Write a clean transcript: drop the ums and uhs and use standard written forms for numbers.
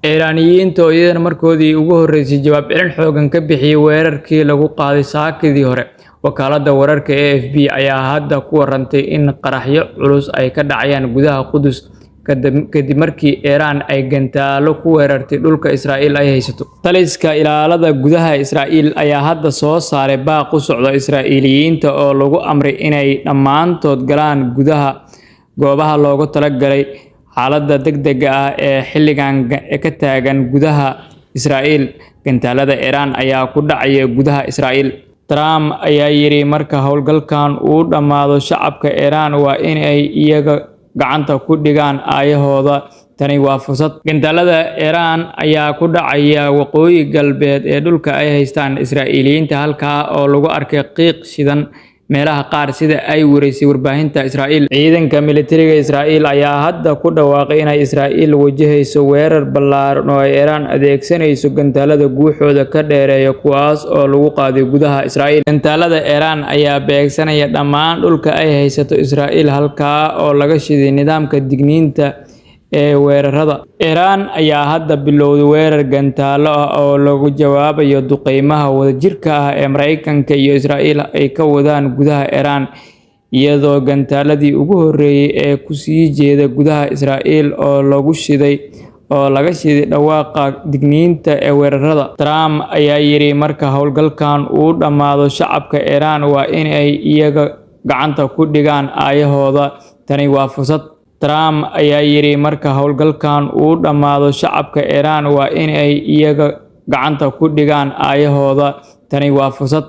Iiraaniyiinta oo iyadana markoodii ugu horeysay jawaab celin xooggan ka bixiyay weerarkii lagu qaaday saakadii hore. Wakaaladda wararka AFP ayaa hadda ku warantay in qaraxyo culus ay ka dhacayaan gudaha Qudus kadib markii Iiraan ay gantaalo ku weerartay dhulka Israa'iil ay haysato. Taliska ilaalada gudaha Israa'iil ayaa hadda soo saaray baaq u socda Israa'iiliyiinta oo lagu amray inay dhammaantood galaan gudaha goobaha loogu talagalay xaaladda degdegga ah ee xilligan ka taagan gudaha Israa'iil. Gantaalada Iiraan ayaa ku dhacaya gudaha Israa'iil. Trump ayaa yiri marka howlgalkan uu dhamaado shacabka Iiraan waa in ay iyaga gacanta ku dhigaan aayahooda. Tani waa fursad. Gantaalada Iiraan ayaa ku dhacaya waqooyi galbeed ee dhulka ay haystaan Israa'iiliyiinta halkaa oo lagu arkay qiiq shidan meelaha qaar sida ay wareysay warbaahinta Israa'iil. Ciidanka militariga Israa'iil ayaa hadda ku dhawaaqay in Israa'iil wajahayso weerar ballaaran oo Iiraan adeegsanayso gantaalada guuxooda ka dheereeya kuwaas oo lagu qaaday gudaha Israa'iil. Gantaalada Iiraan ayaa beegsanaya dhammaan dhulka ay haysato Israa'iil halkaa oo laga shiday nidaamka digniinta ee weerarada. Iiraan ayaa hadda bilowday weerar gantaalo ah oo lagu jawaabayo duqeymaha wadajirka ah ee Mareykanka iyo Israa'iil ay ka wadaan gudaha Iiraan, iyadoo gantaaladii ugu horeeyay ee ku sii jeeda gudaha Israa'iil oo laga shiday dhawaaqa digniinta ee weerarada. Trump ayaa yiri marka howlgalkan uu dhamaado shacabka Iiraan waa in ay iyaga gacanta ku dhigaan aayahooda. Tani waa fursad. Trump ayaa yiri marka howlgalkan uu dhamaado shacabka Iiraan waa in ay iyaga gacanta ku dhigaan aayahooda. Tani waa fursad.